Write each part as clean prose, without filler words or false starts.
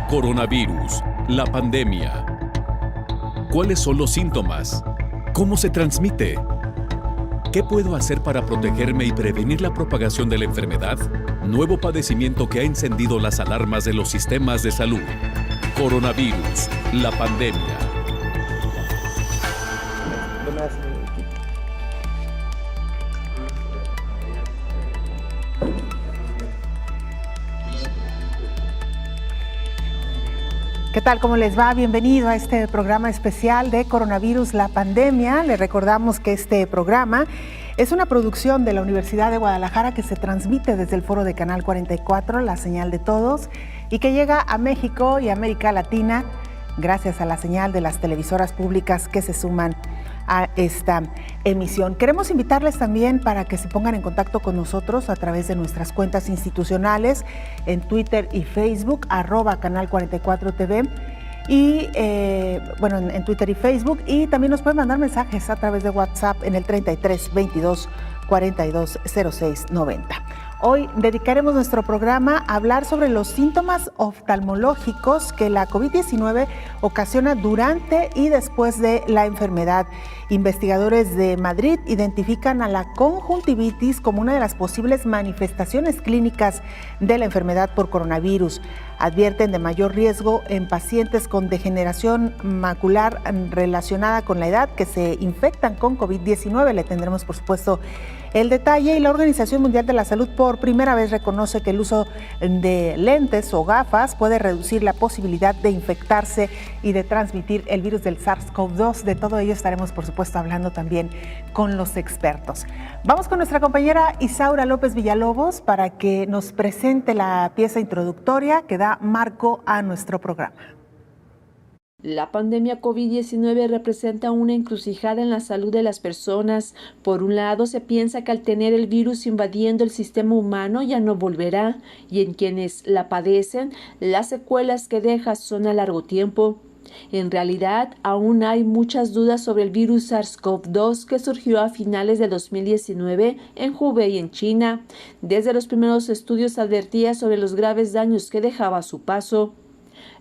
Coronavirus, la pandemia. ¿Cuáles son los síntomas? ¿Cómo se transmite? ¿Qué puedo hacer para protegerme y prevenir la propagación de la enfermedad? Nuevo padecimiento que ha encendido las alarmas de los sistemas de salud. Coronavirus, la pandemia. ¿Qué tal? ¿Cómo les va? Bienvenido a este programa especial de Coronavirus, la pandemia. Les recordamos que este programa es una producción de la Universidad de Guadalajara que se transmite desde el foro de Canal 44, la señal de todos, y que llega a México y América Latina gracias a la señal de las televisoras públicas que se suman a esta emisión. Queremos invitarles también para que se pongan en contacto con nosotros a través de nuestras cuentas institucionales en Twitter y Facebook, @Canal 44 TV, y en Twitter y Facebook, y también nos pueden mandar mensajes a través de WhatsApp en el 33 22 42 06 90. Hoy dedicaremos nuestro programa a hablar sobre los síntomas oftalmológicos que la COVID-19 ocasiona durante y después de la enfermedad. Investigadores de Madrid identifican a la conjuntivitis como una de las posibles manifestaciones clínicas de la enfermedad por coronavirus. Advierten de mayor riesgo en pacientes con degeneración macular relacionada con la edad que se infectan con COVID-19. Le tendremos, por supuesto, el detalle. Y la Organización Mundial de la Salud por primera vez reconoce que el uso de lentes o gafas puede reducir la posibilidad de infectarse y de transmitir el virus del SARS-CoV-2. De todo ello estaremos, por supuesto, hablando también con los expertos. Vamos con nuestra compañera Isaura López Villalobos para que nos presente la pieza introductoria que da marco a nuestro programa. La pandemia COVID-19 representa una encrucijada en la salud de las personas. Por un lado, se piensa que al tener el virus invadiendo el sistema humano ya no volverá, y en quienes la padecen, las secuelas que deja son a largo tiempo. En realidad, aún hay muchas dudas sobre el virus SARS-CoV-2 que surgió a finales de 2019 en Hubei, en China. Desde los primeros estudios advertía sobre los graves daños que dejaba a su paso.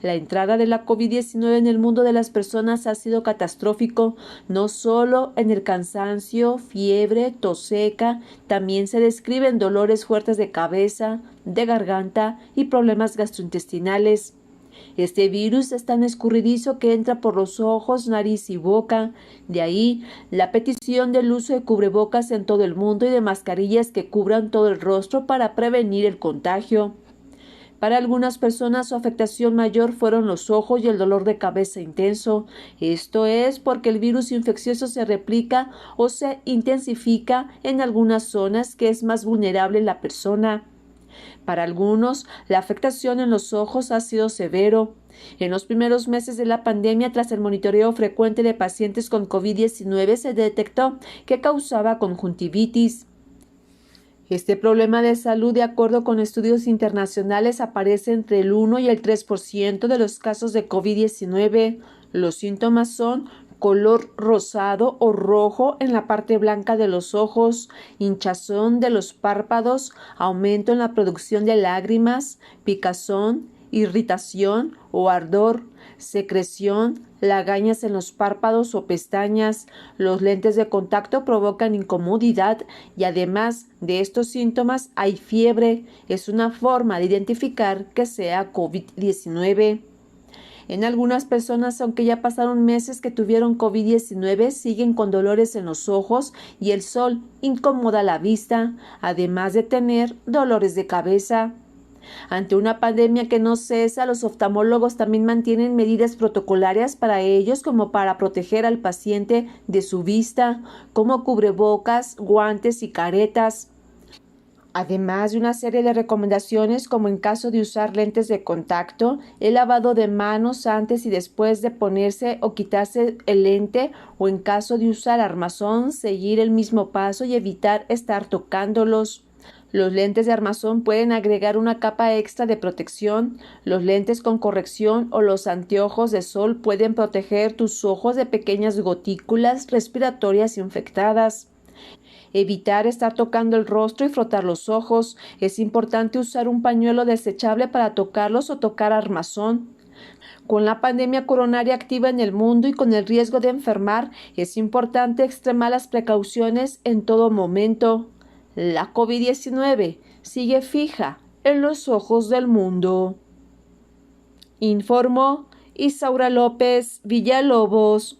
La entrada de la COVID-19 en el mundo de las personas ha sido catastrófico, no solo en el cansancio, fiebre, tos seca, también se describen dolores fuertes de cabeza, de garganta y problemas gastrointestinales. Este virus es tan escurridizo que entra por los ojos, nariz y boca. De ahí la petición del uso de cubrebocas en todo el mundo y de mascarillas que cubran todo el rostro para prevenir el contagio. Para algunas personas su afectación mayor fueron los ojos y el dolor de cabeza intenso. Esto es porque el virus infeccioso se replica o se intensifica en algunas zonas que es más vulnerable la persona. Para algunos, la afectación en los ojos ha sido severo. En los primeros meses de la pandemia, tras el monitoreo frecuente de pacientes con COVID-19, se detectó que causaba conjuntivitis. Este problema de salud, de acuerdo con estudios internacionales, aparece entre el 1 y el 3% de los casos de COVID-19. Los síntomas son color rosado o rojo en la parte blanca de los ojos, hinchazón de los párpados, aumento en la producción de lágrimas, picazón, irritación o ardor, secreción, lagañas en los párpados o pestañas. Los lentes de contacto provocan incomodidad y además de estos síntomas hay fiebre. Es una forma de identificar que sea COVID-19. En algunas personas, aunque ya pasaron meses que tuvieron COVID-19, siguen con dolores en los ojos y el sol incomoda la vista, además de tener dolores de cabeza. Ante una pandemia que no cesa, los oftalmólogos también mantienen medidas protocolarias para ellos, como para proteger al paciente de su vista, como cubrebocas, guantes y caretas. Además de una serie de recomendaciones, como en caso de usar lentes de contacto, el lavado de manos antes y después de ponerse o quitarse el lente, o en caso de usar armazón, seguir el mismo paso y evitar estar tocándolos. Los lentes de armazón pueden agregar una capa extra de protección. Los lentes con corrección o los anteojos de sol pueden proteger tus ojos de pequeñas gotículas respiratorias infectadas. Evitar estar tocando el rostro y frotar los ojos. Es importante usar un pañuelo desechable para tocarlos o tocar armazón. Con la pandemia coronaria activa en el mundo y con el riesgo de enfermar, es importante extremar las precauciones en todo momento. La COVID-19 sigue fija en los ojos del mundo. Informó Isaura López Villalobos.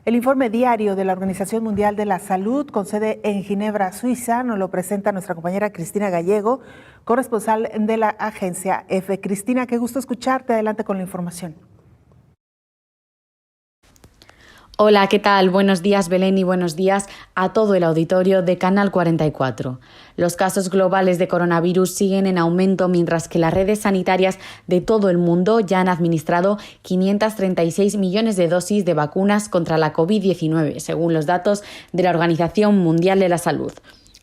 El informe diario de la Organización Mundial de la Salud, con sede en Ginebra, Suiza, nos lo presenta nuestra compañera Cristina Gallego, corresponsal de la agencia EFE. Cristina, qué gusto escucharte. Adelante con la información. Hola, ¿qué tal? Buenos días, Belén, y buenos días a todo el auditorio de Canal 44. Los casos globales de coronavirus siguen en aumento, mientras que las redes sanitarias de todo el mundo ya han administrado 536 millones de dosis de vacunas contra la COVID-19, según los datos de la Organización Mundial de la Salud.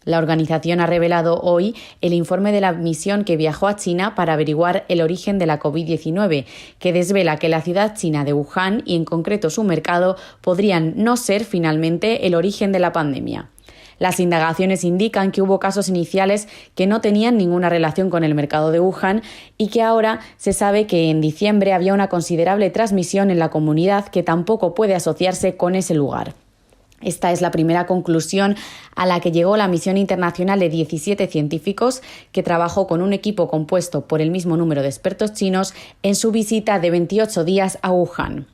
La organización ha revelado hoy el informe de la misión que viajó a China para averiguar el origen de la COVID-19, que desvela que la ciudad china de Wuhan y en concreto su mercado podrían no ser finalmente el origen de la pandemia. Las indagaciones indican que hubo casos iniciales que no tenían ninguna relación con el mercado de Wuhan y que ahora se sabe que en diciembre había una considerable transmisión en la comunidad que tampoco puede asociarse con ese lugar. Esta es la primera conclusión a la que llegó la misión internacional de 17 científicos que trabajó con un equipo compuesto por el mismo número de expertos chinos en su visita de 28 días a Wuhan.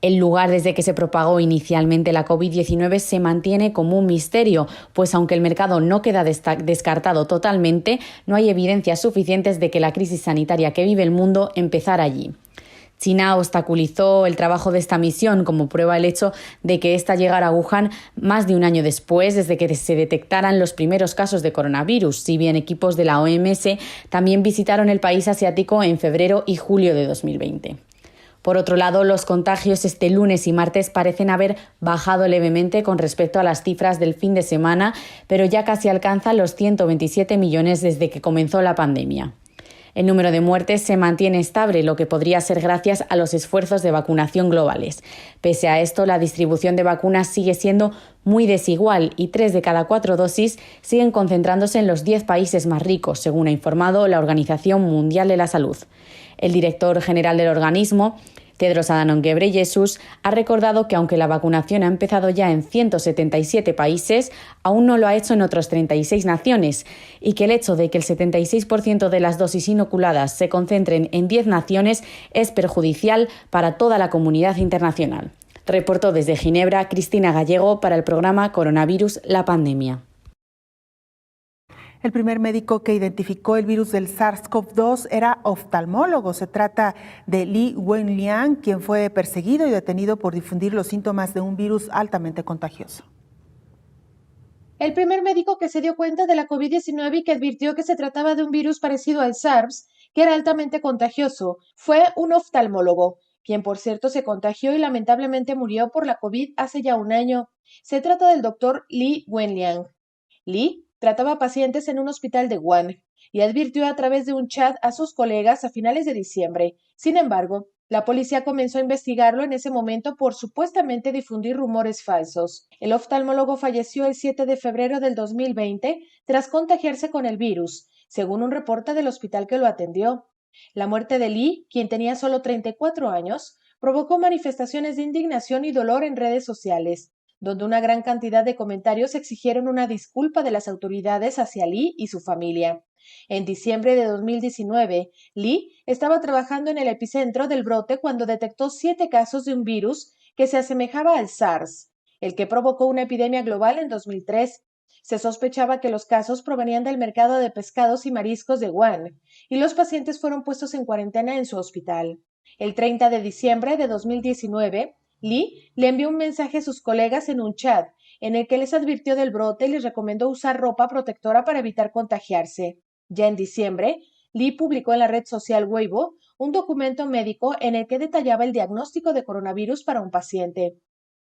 El lugar desde que se propagó inicialmente la COVID-19 se mantiene como un misterio, pues aunque el mercado no queda descartado totalmente, no hay evidencias suficientes de que la crisis sanitaria que vive el mundo empezara allí. China obstaculizó el trabajo de esta misión, como prueba el hecho de que ésta llegara a Wuhan más de un año después desde que se detectaran los primeros casos de coronavirus, si bien equipos de la OMS también visitaron el país asiático en febrero y julio de 2020. Por otro lado, los contagios este lunes y martes parecen haber bajado levemente con respecto a las cifras del fin de semana, pero ya casi alcanzan los 127 millones desde que comenzó la pandemia. El número de muertes se mantiene estable, lo que podría ser gracias a los esfuerzos de vacunación globales. Pese a esto, la distribución de vacunas sigue siendo muy desigual y 3 de cada 4 dosis siguen concentrándose en los 10 países más ricos, según ha informado la Organización Mundial de la Salud. El director general del organismo, Tedros Adhanom Ghebreyesus, ha recordado que aunque la vacunación ha empezado ya en 177 países, aún no lo ha hecho en otras 36 naciones y que el hecho de que el 76% de las dosis inoculadas se concentren en 10 naciones es perjudicial para toda la comunidad internacional. Reportó desde Ginebra Cristina Gallego para el programa Coronavirus, la pandemia. El primer médico que identificó el virus del SARS-CoV-2 era oftalmólogo. Se trata de Li Wenliang, quien fue perseguido y detenido por difundir los síntomas de un virus altamente contagioso. El primer médico que se dio cuenta de la COVID-19 y que advirtió que se trataba de un virus parecido al SARS, que era altamente contagioso, fue un oftalmólogo, quien por cierto se contagió y lamentablemente murió por la COVID hace ya un año. Se trata del doctor Li Wenliang. Li trataba pacientes en un hospital de Wuhan y advirtió a través de un chat a sus colegas a finales de diciembre. Sin embargo, la policía comenzó a investigarlo en ese momento por supuestamente difundir rumores falsos. El oftalmólogo falleció el 7 de febrero del 2020 tras contagiarse con el virus, según un reporte del hospital que lo atendió. La muerte de Li, quien tenía solo 34 años, provocó manifestaciones de indignación y dolor en redes sociales, donde una gran cantidad de comentarios exigieron una disculpa de las autoridades hacia Li y su familia. En diciembre de 2019, Li estaba trabajando en el epicentro del brote cuando detectó 7 casos de un virus que se asemejaba al SARS, el que provocó una epidemia global en 2003. Se sospechaba que los casos provenían del mercado de pescados y mariscos de Wuhan, y los pacientes fueron puestos en cuarentena en su hospital. El 30 de diciembre de 2019, Li le envió un mensaje a sus colegas en un chat en el que les advirtió del brote y les recomendó usar ropa protectora para evitar contagiarse. Ya en diciembre, Li publicó en la red social Weibo un documento médico en el que detallaba el diagnóstico de coronavirus para un paciente.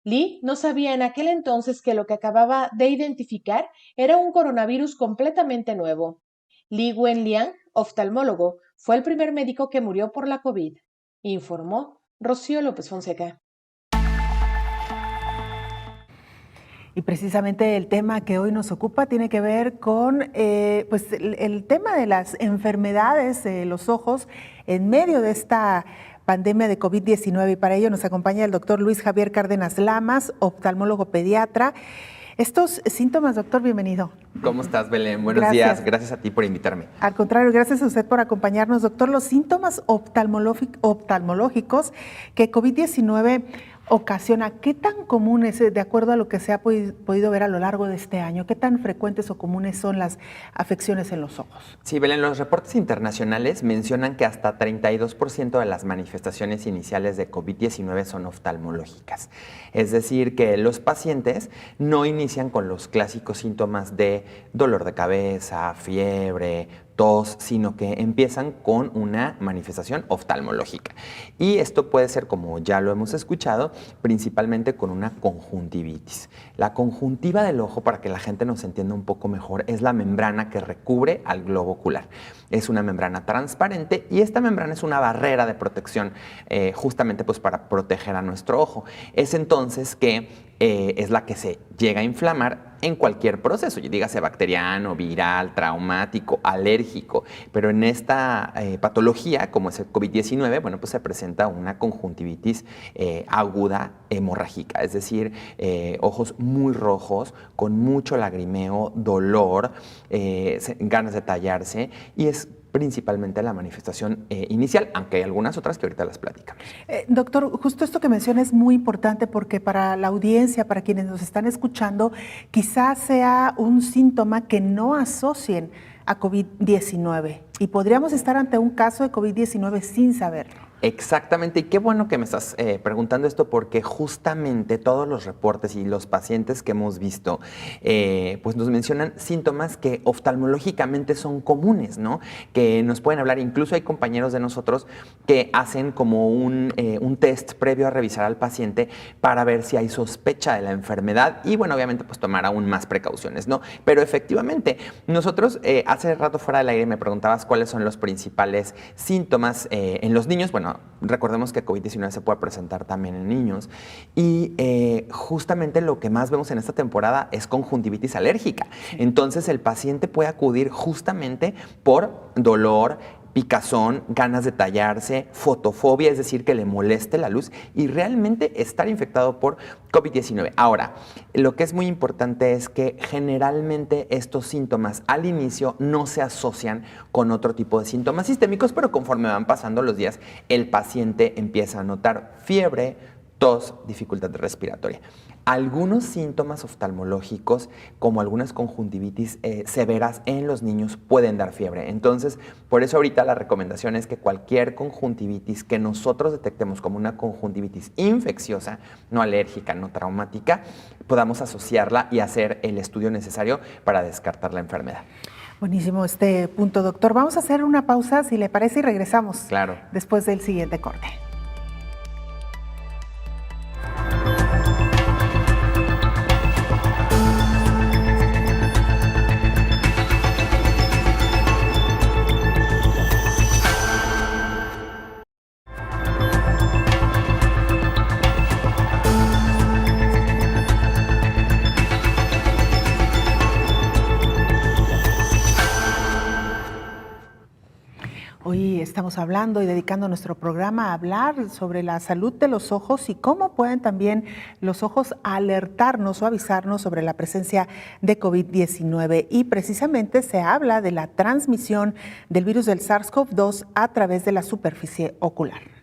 Li no sabía en aquel entonces que lo que acababa de identificar era un coronavirus completamente nuevo. Li Wenliang, oftalmólogo, fue el primer médico que murió por la COVID, informó Rocío López Fonseca. Y precisamente el tema que hoy nos ocupa tiene que ver con pues el tema de las enfermedades de los ojos en medio de esta pandemia de COVID-19. Y para ello nos acompaña el doctor Luis Javier Cárdenas Lamas, oftalmólogo pediatra. Estos síntomas, doctor, bienvenido. ¿Cómo estás, Belén? Buenos días. Gracias a ti por invitarme. Al contrario, gracias a usted por acompañarnos, doctor. Los síntomas oftalmológicos que COVID-19 ocasiona, ¿qué tan común es, de acuerdo a lo que se ha podido ver a lo largo de este año? ¿Qué tan frecuentes o comunes son las afecciones en los ojos? Sí, Belén, los reportes internacionales mencionan que hasta 32% de las manifestaciones iniciales de COVID-19 son oftalmológicas. Es decir, que los pacientes no inician con los clásicos síntomas de dolor de cabeza, fiebre, tos, sino que empiezan con una manifestación oftalmológica. Y esto puede ser, como ya lo hemos escuchado, principalmente con una conjuntivitis. La conjuntiva del ojo, para que la gente nos entienda un poco mejor, es la membrana que recubre al globo ocular. Es una membrana transparente y esta membrana es una barrera de protección justamente pues para proteger a nuestro ojo. Es entonces que es la que se llega a inflamar en cualquier proceso, dígase bacteriano, viral, traumático, alérgico, pero en esta patología, como es el COVID-19, bueno, pues se presenta una conjuntivitis aguda hemorrágica, es decir, ojos muy rojos, con mucho lagrimeo, dolor, ganas de tallarse, y es principalmente la manifestación inicial, aunque hay algunas otras que ahorita las platicamos. Doctor, justo esto que menciona es muy importante porque para la audiencia, para quienes nos están escuchando, quizás sea un síntoma que no asocien a COVID-19 y podríamos estar ante un caso de COVID-19 sin saberlo. Exactamente, y qué bueno que me estás preguntando esto, porque justamente todos los reportes y los pacientes que hemos visto pues nos mencionan síntomas que oftalmológicamente son comunes, ¿no? Que nos pueden hablar, incluso hay compañeros de nosotros que hacen como un test previo a revisar al paciente para ver si hay sospecha de la enfermedad y bueno, obviamente pues tomar aún más precauciones, ¿no? Pero efectivamente, nosotros hace rato fuera del aire me preguntabas cuáles son los principales síntomas en los niños. Bueno, recordemos que COVID-19 se puede presentar también en niños y justamente lo que más vemos en esta temporada es conjuntivitis alérgica. Entonces el paciente puede acudir justamente por dolor, picazón, ganas de tallarse, fotofobia, es decir, que le moleste la luz y realmente estar infectado por COVID-19. Ahora, lo que es muy importante es que generalmente estos síntomas al inicio no se asocian con otro tipo de síntomas sistémicos, pero conforme van pasando los días, el paciente empieza a notar fiebre, tos, dificultad respiratoria. Algunos síntomas oftalmológicos, como algunas conjuntivitis severas en los niños, pueden dar fiebre. Entonces, por eso ahorita la recomendación es que cualquier conjuntivitis que nosotros detectemos como una conjuntivitis infecciosa, no alérgica, no traumática, podamos asociarla y hacer el estudio necesario para descartar la enfermedad. Buenísimo este punto, doctor. Vamos a hacer una pausa, si le parece, y regresamos. Claro. Después del siguiente corte. Hoy estamos hablando y dedicando nuestro programa a hablar sobre la salud de los ojos y cómo pueden también los ojos alertarnos o avisarnos sobre la presencia de COVID-19. Y precisamente se habla de la transmisión del virus del SARS-CoV-2 a través de la superficie ocular.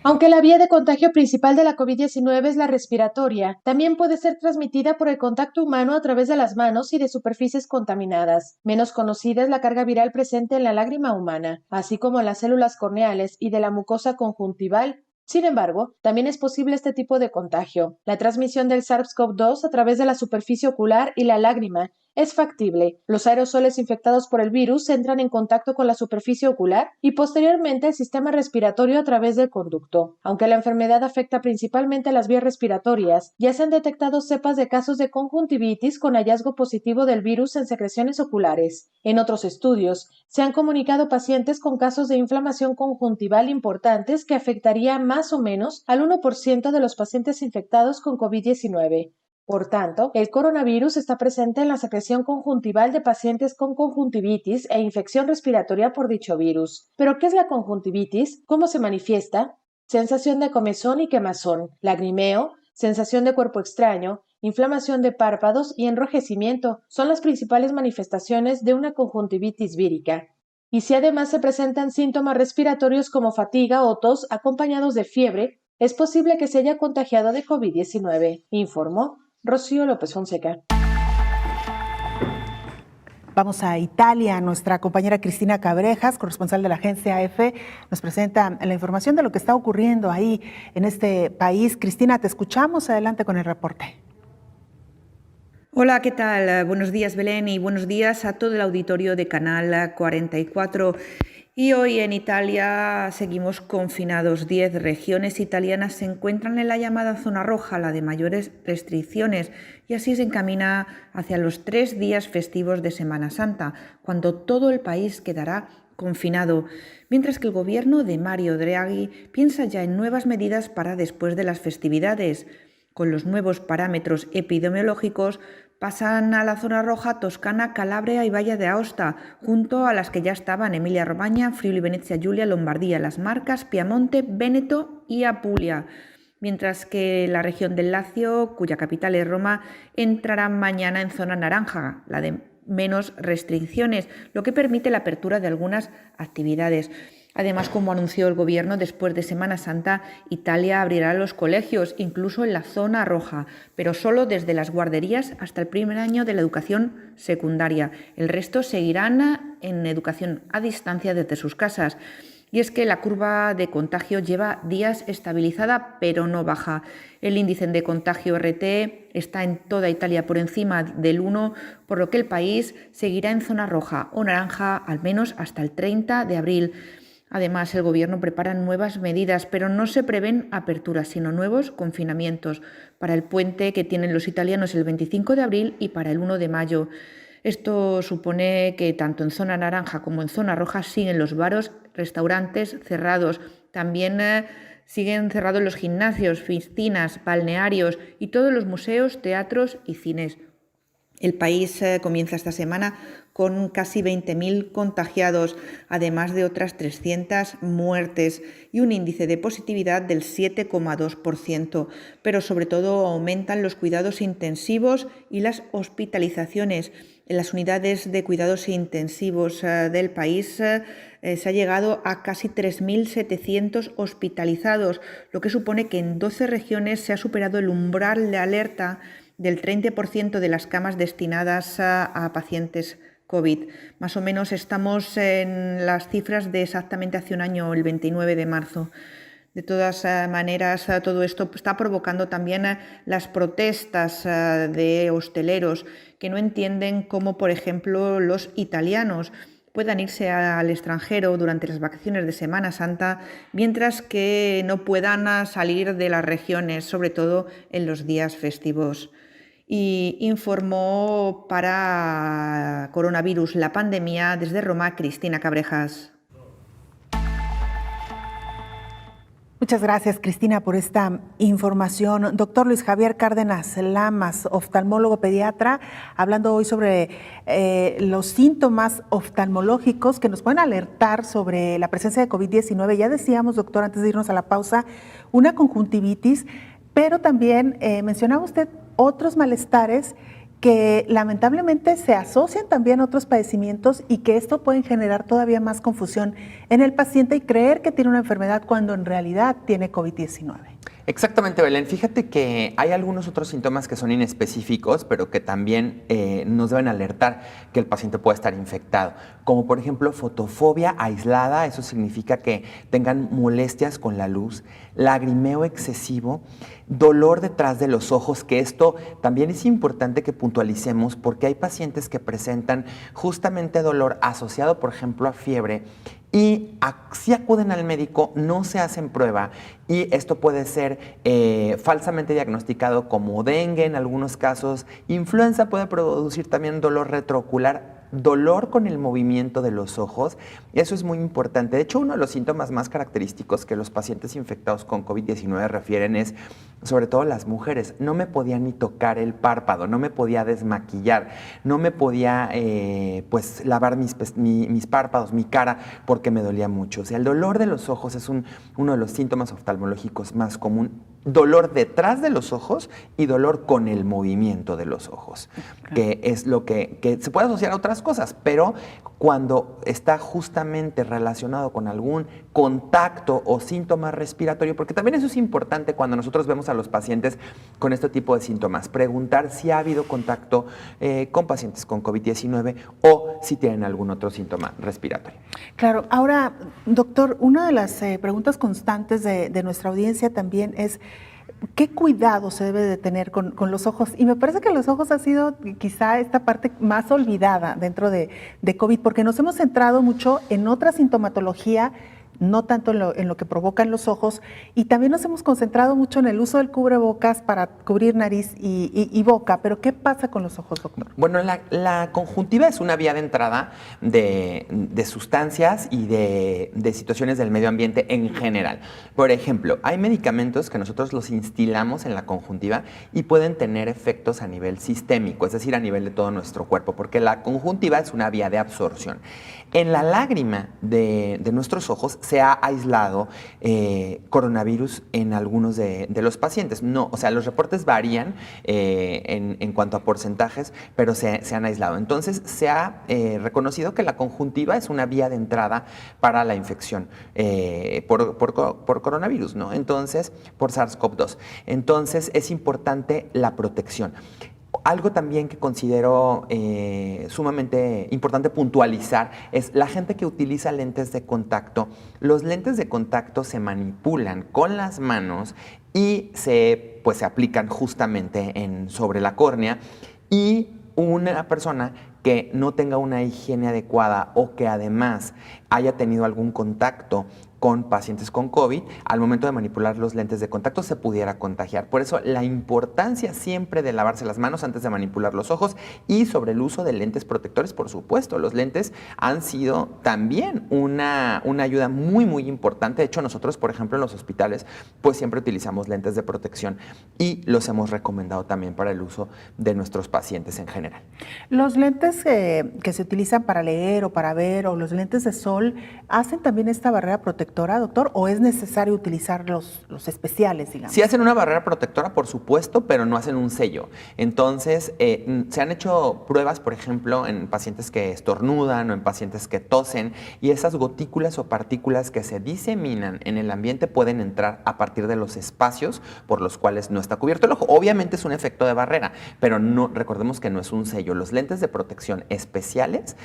Aunque la vía de contagio principal de la COVID-19 es la respiratoria, también puede ser transmitida por el contacto humano a través de las manos y de superficies contaminadas. Menos conocida es la carga viral presente en la lágrima humana, así como en las células corneales y de la mucosa conjuntival. Sin embargo, también es posible este tipo de contagio. La transmisión del SARS-CoV-2 a través de la superficie ocular y la lágrima es factible. Los aerosoles infectados por el virus entran en contacto con la superficie ocular y posteriormente el sistema respiratorio a través del conducto. Aunque la enfermedad afecta principalmente las vías respiratorias, ya se han detectado cepas de casos de conjuntivitis con hallazgo positivo del virus en secreciones oculares. En otros estudios, se han comunicado pacientes con casos de inflamación conjuntival importantes que afectaría más o menos al 1% de los pacientes infectados con COVID-19. Por tanto, el coronavirus está presente en la secreción conjuntival de pacientes con conjuntivitis e infección respiratoria por dicho virus. ¿Pero qué es la conjuntivitis? ¿Cómo se manifiesta? Sensación de comezón y quemazón, lagrimeo, sensación de cuerpo extraño, inflamación de párpados y enrojecimiento son las principales manifestaciones de una conjuntivitis vírica. Y si además se presentan síntomas respiratorios como fatiga o tos acompañados de fiebre, es posible que se haya contagiado de COVID-19, informó Rocío López Fonseca. Vamos a Italia. Nuestra compañera Cristina Cabrejas, corresponsal de la agencia AF, nos presenta la información de lo que está ocurriendo ahí en este país. Cristina, te escuchamos. Adelante con el reporte. Hola, ¿qué tal? Buenos días, Belén, y buenos días a todo el auditorio de Canal 44. Y hoy en Italia seguimos confinados. 10 regiones italianas se encuentran en la llamada zona roja, la de mayores restricciones, y así se encamina hacia los 3 días festivos de Semana Santa, cuando todo el país quedará confinado, mientras que el gobierno de Mario Draghi piensa ya en nuevas medidas para después de las festividades. Con los nuevos parámetros epidemiológicos pasan a la zona roja Toscana, Calabria y Valle de Aosta, junto a las que ya estaban Emilia-Romagna, Friuli, Venezia Giulia, Lombardía, Las Marcas, Piamonte, Véneto y Apulia. Mientras que la región del Lacio, cuya capital es Roma, entrará mañana en zona naranja, la de menos restricciones, lo que permite la apertura de algunas actividades. Además, como anunció el gobierno, después de Semana Santa, Italia abrirá los colegios, incluso en la zona roja, pero solo desde las guarderías hasta el primer año de la educación secundaria. El resto seguirán en educación a distancia desde sus casas. Y es que la curva de contagio lleva días estabilizada, pero no baja. El índice de contagio RT está en toda Italia por encima del 1, por lo que el país seguirá en zona roja o naranja al menos hasta el 30 de abril. Además, el gobierno prepara nuevas medidas, pero no se prevén aperturas, sino nuevos confinamientos para el puente que tienen los italianos el 25 de abril y para el 1 de mayo. Esto supone que tanto en zona naranja como en zona roja siguen los bares, restaurantes cerrados. También siguen cerrados los gimnasios, piscinas, balnearios y todos los museos, teatros y cines. El país comienza esta semana con casi 20.000 contagiados, además de otras 300 muertes y un índice de positividad del 7,2%. Pero sobre todo aumentan los cuidados intensivos y las hospitalizaciones. En las unidades de cuidados intensivos del país se ha llegado a casi 3.700 hospitalizados, lo que supone que en 12 regiones se ha superado el umbral de alerta del 30% de las camas destinadas a pacientes COVID. Más o menos estamos en las cifras de exactamente hace un año, el 29 de marzo. De todas maneras, todo esto está provocando también las protestas de hosteleros que no entienden cómo, por ejemplo, los italianos puedan irse al extranjero durante las vacaciones de Semana Santa, mientras que no puedan salir de las regiones, sobre todo en los días festivos. Y informó para Coronavirus, la pandemia, desde Roma, Cristina Cabrejas. Muchas gracias, Cristina, por esta información. Doctor Luis Javier Cárdenas Lamas, oftalmólogo pediatra, hablando hoy sobre los síntomas oftalmológicos que nos pueden alertar sobre la presencia de COVID-19. Ya decíamos, doctor, antes de irnos a la pausa, una conjuntivitis, pero también mencionaba usted otros malestares que lamentablemente se asocian también a otros padecimientos y que esto puede generar todavía más confusión en el paciente y creer que tiene una enfermedad cuando en realidad tiene COVID-19. Exactamente, Belén. Fíjate que hay algunos otros síntomas que son inespecíficos, pero que también nos deben alertar que el paciente puede estar infectado, como por ejemplo fotofobia aislada, eso significa que tengan molestias con la luz, lagrimeo excesivo, dolor detrás de los ojos, que esto también es importante que puntualicemos porque hay pacientes que presentan justamente dolor asociado, por ejemplo, a fiebre, y si acuden al médico, no se hacen prueba y esto puede ser falsamente diagnosticado como dengue en algunos casos. Influenza puede producir también dolor retroocular, dolor con el movimiento de los ojos. Eso es muy importante. De hecho, uno de los síntomas más característicos que los pacientes infectados con COVID-19 refieren es, sobre todo las mujeres, no me podía ni tocar el párpado, no me podía desmaquillar, no me podía pues lavar mis párpados, mi cara, porque me dolía mucho. O sea, el dolor de los ojos es uno de los síntomas oftalmológicos más común. Dolor detrás de los ojos y dolor con el movimiento de los ojos, que es lo que se puede asociar a otras cosas, pero cuando está justamente relacionado con algún contacto o síntoma respiratorio, porque también eso es importante cuando nosotros vemos a los pacientes con este tipo de síntomas, preguntar si ha habido contacto con pacientes con COVID-19 o si tienen algún otro síntoma respiratorio. Claro, ahora, doctor, una de las preguntas constantes de nuestra audiencia también es ¿qué cuidado se debe de tener con los ojos? Y me parece que los ojos ha sido quizá esta parte más olvidada dentro de COVID, porque nos hemos centrado mucho en otra sintomatología, no tanto en lo que provocan los ojos, y también nos hemos concentrado mucho en el uso del cubrebocas para cubrir nariz y boca. Pero ¿qué pasa con los ojos, doctor? Bueno, la conjuntiva es una vía de entrada de sustancias y de situaciones del medio ambiente en general. Por ejemplo, hay medicamentos que nosotros los instilamos en la conjuntiva y pueden tener efectos a nivel sistémico, es decir, a nivel de todo nuestro cuerpo, porque la conjuntiva es una vía de absorción. En la lágrima de nuestros ojos se ha aislado coronavirus en algunos de los pacientes. No, o sea, los reportes varían en cuanto a porcentajes, pero se han aislado. Entonces, se ha reconocido que la conjuntiva es una vía de entrada para la infección por coronavirus, ¿no? Entonces, por SARS-CoV-2. Entonces, es importante la protección. Algo también que considero sumamente importante puntualizar es la gente que utiliza lentes de contacto. Los lentes de contacto se manipulan con las manos y se aplican justamente sobre la córnea, y una persona que no tenga una higiene adecuada o que además haya tenido algún contacto con pacientes con COVID, al momento de manipular los lentes de contacto se pudiera contagiar. Por eso la importancia siempre de lavarse las manos antes de manipular los ojos, y sobre el uso de lentes protectores, por supuesto. Los lentes han sido también una ayuda muy, muy importante. De hecho, nosotros, por ejemplo, en los hospitales, pues siempre utilizamos lentes de protección y los hemos recomendado también para el uso de nuestros pacientes en general. Los lentes que se utilizan para leer o para ver, o los lentes de sol, ¿hacen también esta barrera protectora, doctor, o es necesario utilizar los especiales, digamos? Sí hacen una barrera protectora, por supuesto, pero no hacen un sello. Entonces, se han hecho pruebas, por ejemplo, en pacientes que estornudan o en pacientes que tosen, y esas gotículas o partículas que se diseminan en el ambiente pueden entrar a partir de los espacios por los cuales no está cubierto el ojo. Obviamente es un efecto de barrera, pero no, recordemos que no es un sello. Los lentes de protección especiales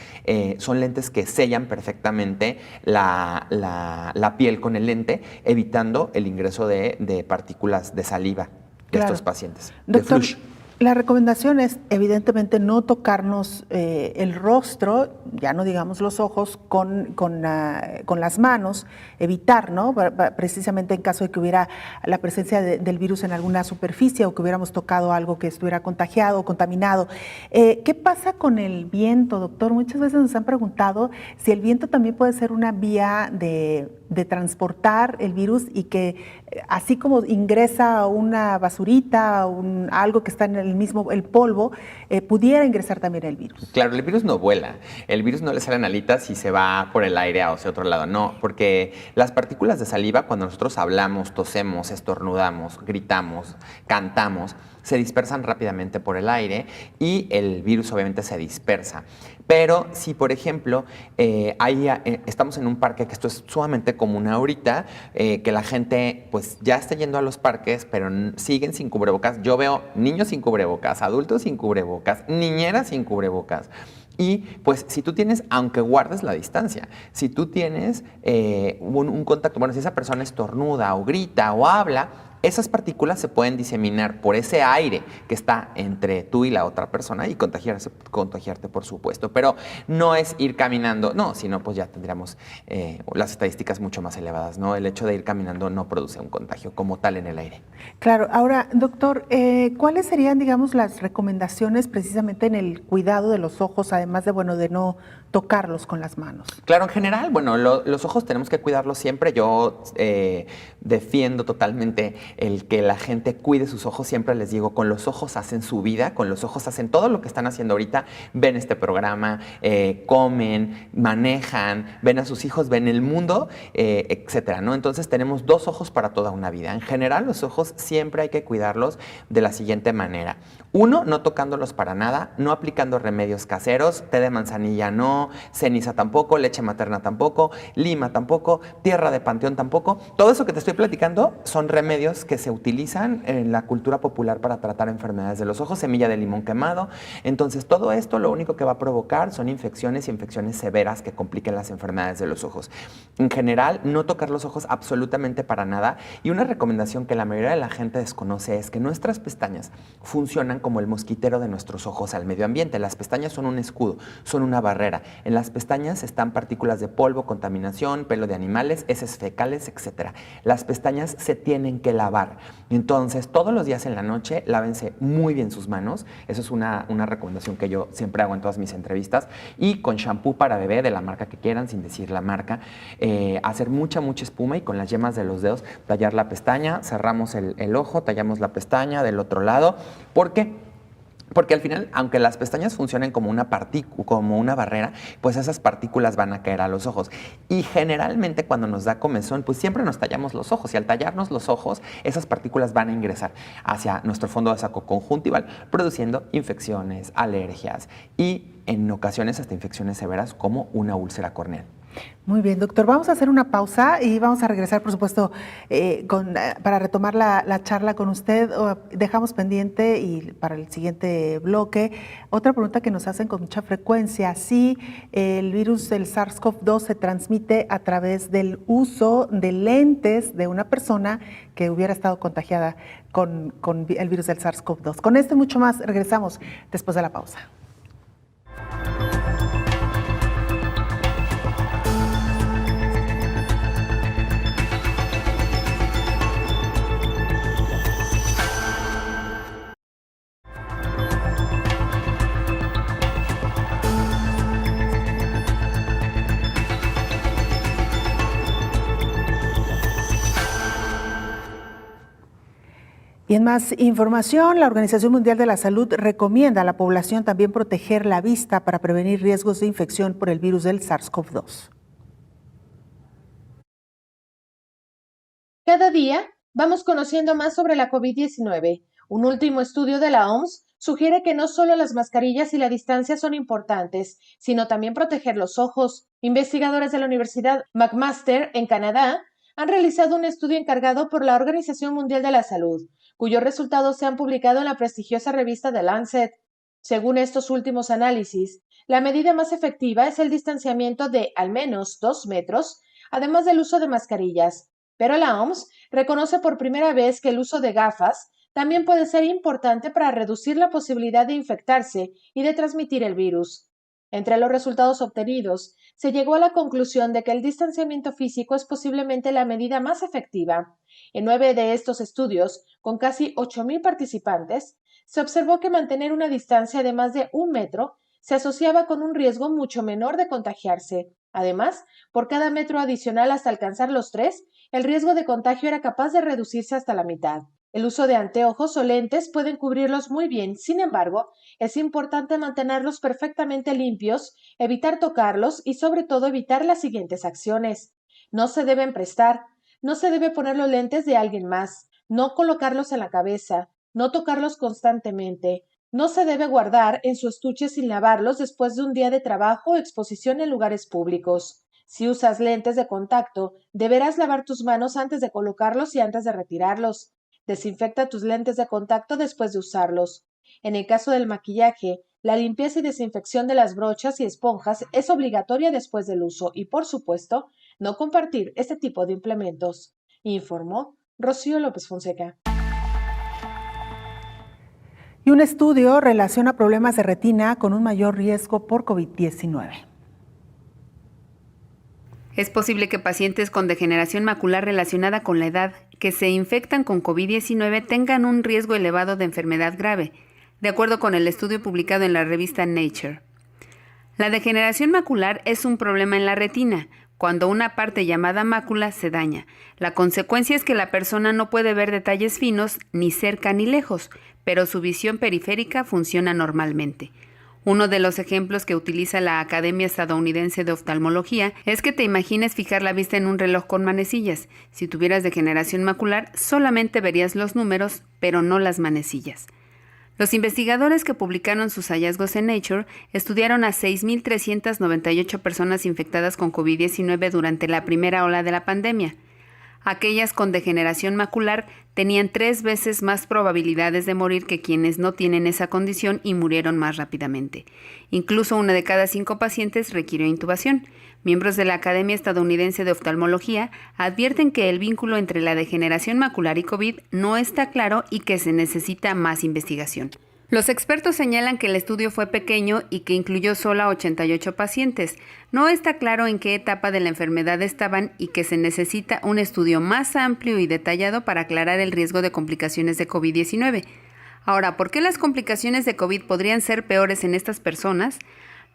son lentes que sellan perfectamente la piel con el lente, evitando el ingreso de partículas de saliva de estos pacientes. Doctor, de flush. La recomendación es evidentemente no tocarnos el rostro, ya no digamos los ojos, con las manos, evitar, ¿no? Precisamente en caso de que hubiera la presencia del virus en alguna superficie o que hubiéramos tocado algo que estuviera contagiado o contaminado. ¿Qué pasa con el viento, doctor? Muchas veces nos han preguntado si el viento también puede ser una vía de transportar el virus, y que así como ingresa una basurita, algo que está en el polvo, pudiera ingresar también el virus. Claro, el virus no vuela. El virus no le salen alitas y se va por el aire hacia otro lado. No, porque las partículas de saliva, cuando nosotros hablamos, tosemos, estornudamos, gritamos, cantamos, se dispersan rápidamente por el aire y el virus obviamente se dispersa. Pero si, por ejemplo, estamos en un parque, que esto es sumamente común ahorita, que la gente pues ya está yendo a los parques, pero siguen sin cubrebocas. Yo veo niños sin cubrebocas, adultos sin cubrebocas, niñeras sin cubrebocas. Y pues si tú tienes, aunque guardes la distancia, si tú tienes un contacto, bueno, si esa persona estornuda o grita o habla, esas partículas se pueden diseminar por ese aire que está entre tú y la otra persona y contagiarte, por supuesto. Pero no es ir caminando, no, sino pues ya tendríamos las estadísticas mucho más elevadas, ¿no? El hecho de ir caminando no produce un contagio como tal en el aire. Claro. Ahora, doctor, ¿cuáles serían, digamos, las recomendaciones precisamente en el cuidado de los ojos, además de, bueno, de no tocarlos con las manos? Claro, en general, bueno, los ojos tenemos que cuidarlos siempre. Yo defiendo totalmente el que la gente cuide sus ojos. Siempre les digo, con los ojos hacen su vida, con los ojos hacen todo lo que están haciendo ahorita. Ven este programa, comen, manejan, ven a sus hijos, ven el mundo, etcétera, ¿no? Entonces tenemos 2 ojos para toda una vida. En general, los ojos siempre hay que cuidarlos de la siguiente manera. 1, no tocándolos para nada, no aplicando remedios caseros, té de manzanilla no, ceniza tampoco, leche materna tampoco, lima tampoco, tierra de panteón tampoco. Todo eso que te estoy platicando son remedios que se utilizan en la cultura popular para tratar enfermedades de los ojos, semilla de limón quemado. Entonces, todo esto lo único que va a provocar son infecciones y infecciones severas que compliquen las enfermedades de los ojos. En general, no tocar los ojos absolutamente para nada. Y una recomendación que la mayoría de la gente desconoce es que nuestras pestañas funcionan como el mosquitero de nuestros ojos al medio ambiente. Las pestañas son un escudo, son una barrera. En las pestañas están partículas de polvo, contaminación, pelo de animales, heces fecales, etc. Las pestañas se tienen que lavar. Entonces, todos los días en la noche, lávense muy bien sus manos. Eso es una recomendación que yo siempre hago en todas mis entrevistas. Y con shampoo para bebé, de la marca que quieran, sin decir la marca, hacer mucha espuma y con las yemas de los dedos tallar la pestaña, cerramos el ojo, tallamos la pestaña del otro lado. ¿Por qué? Porque al final, aunque las pestañas funcionen como una barrera, pues esas partículas van a caer a los ojos. Y generalmente cuando nos da comezón, pues siempre nos tallamos los ojos. Y al tallarnos los ojos, esas partículas van a ingresar hacia nuestro fondo de saco conjuntival, produciendo infecciones, alergias y en ocasiones hasta infecciones severas como una úlcera corneal. Muy bien, doctor. Vamos a hacer una pausa y vamos a regresar, por supuesto, para retomar la charla con usted. Dejamos pendiente y para el siguiente bloque otra pregunta que nos hacen con mucha frecuencia. Si el virus del SARS-CoV-2 se transmite a través del uso de lentes de una persona que hubiera estado contagiada con el virus del SARS-CoV-2. Con esto y mucho más regresamos después de la pausa. Y en más información, la Organización Mundial de la Salud recomienda a la población también proteger la vista para prevenir riesgos de infección por el virus del SARS-CoV-2. Cada día vamos conociendo más sobre la COVID-19. Un último estudio de la OMS sugiere que no solo las mascarillas y la distancia son importantes, sino también proteger los ojos. Investigadores de la Universidad McMaster en Canadá han realizado un estudio encargado por la Organización Mundial de la Salud, cuyos resultados se han publicado en la prestigiosa revista The Lancet. Según estos últimos análisis, la medida más efectiva es el distanciamiento de al menos 2 metros, además del uso de mascarillas. Pero la OMS reconoce por primera vez que el uso de gafas también puede ser importante para reducir la posibilidad de infectarse y de transmitir el virus. Entre los resultados obtenidos, se llegó a la conclusión de que el distanciamiento físico es posiblemente la medida más efectiva. En 9 de estos estudios, con casi 8,000 participantes, se observó que mantener una distancia de más de 1 metro se asociaba con un riesgo mucho menor de contagiarse. Además, por cada metro adicional hasta alcanzar los 3, el riesgo de contagio era capaz de reducirse hasta la mitad. El uso de anteojos o lentes pueden cubrirlos muy bien, sin embargo, es importante mantenerlos perfectamente limpios, evitar tocarlos y sobre todo evitar las siguientes acciones. No se deben prestar, no se debe poner los lentes de alguien más, no colocarlos en la cabeza, no tocarlos constantemente, No se debe guardar en su estuche sin lavarlos después de un día de trabajo o exposición en lugares públicos. Si usas lentes de contacto, deberás lavar tus manos antes de colocarlos y antes de retirarlos. Desinfecta tus lentes de contacto después de usarlos. En el caso del maquillaje, la limpieza y desinfección de las brochas y esponjas es obligatoria después del uso y, por supuesto, no compartir este tipo de implementos, informó Rocío López Fonseca. Y un estudio relaciona problemas de retina con un mayor riesgo por COVID-19. Es posible que pacientes con degeneración macular relacionada con la edad que se infectan con COVID-19 tengan un riesgo elevado de enfermedad grave, de acuerdo con el estudio publicado en la revista Nature. La degeneración macular es un problema en la retina, cuando una parte llamada mácula se daña. La consecuencia es que la persona no puede ver detalles finos ni cerca ni lejos, pero su visión periférica funciona normalmente. Uno de los ejemplos que utiliza la Academia Estadounidense de Oftalmología es que te imagines fijar la vista en un reloj con manecillas. Si tuvieras degeneración macular, solamente verías los números, pero no las manecillas. Los investigadores que publicaron sus hallazgos en Nature estudiaron a 6.398 personas infectadas con COVID-19 durante la primera ola de la pandemia. Aquellas con degeneración macular tenían 3 veces más probabilidades de morir que quienes no tienen esa condición y murieron más rápidamente. Incluso 1 de cada 5 pacientes requirió intubación. Miembros de la Academia Estadounidense de Oftalmología advierten que el vínculo entre la degeneración macular y COVID no está claro y que se necesita más investigación. Los expertos señalan que el estudio fue pequeño y que incluyó solo a 88 pacientes. No está claro en qué etapa de la enfermedad estaban y que se necesita un estudio más amplio y detallado para aclarar el riesgo de complicaciones de COVID-19. Ahora, ¿por qué las complicaciones de COVID podrían ser peores en estas personas?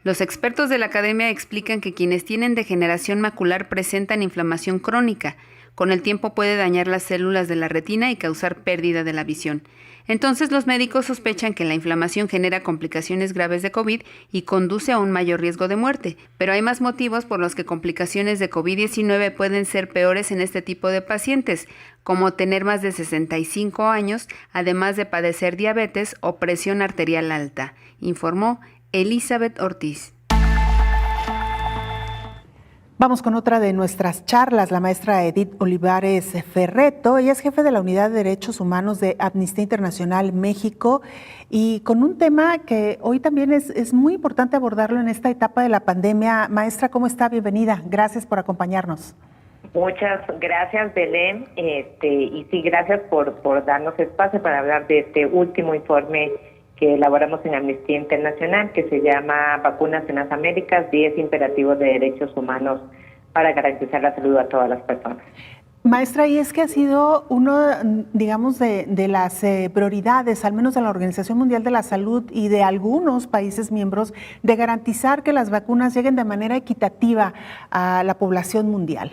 Los expertos de la academia explican que quienes tienen degeneración macular presentan inflamación crónica. Con el tiempo puede dañar las células de la retina y causar pérdida de la visión. Entonces los médicos sospechan que la inflamación genera complicaciones graves de COVID y conduce a un mayor riesgo de muerte. Pero hay más motivos por los que complicaciones de COVID-19 pueden ser peores en este tipo de pacientes, como tener más de 65 años, además de padecer diabetes o presión arterial alta, informó Elizabeth Ortiz. Vamos con otra de nuestras charlas, la maestra Edith Olivares Ferretto. Ella es jefe de la Unidad de Derechos Humanos de Amnistía Internacional México y con un tema que hoy también es muy importante abordarlo en esta etapa de la pandemia. Maestra, ¿cómo está? Bienvenida. Gracias por acompañarnos. Muchas gracias, Belén. Y sí, gracias por darnos espacio para hablar de este último informe que elaboramos en Amnistía Internacional, que se llama Vacunas en las Américas, 10 imperativos de derechos humanos para garantizar la salud a todas las personas. Maestra, y es que ha sido uno, digamos, de las prioridades, al menos de la Organización Mundial de la Salud y de algunos países miembros, de garantizar que las vacunas lleguen de manera equitativa a la población mundial.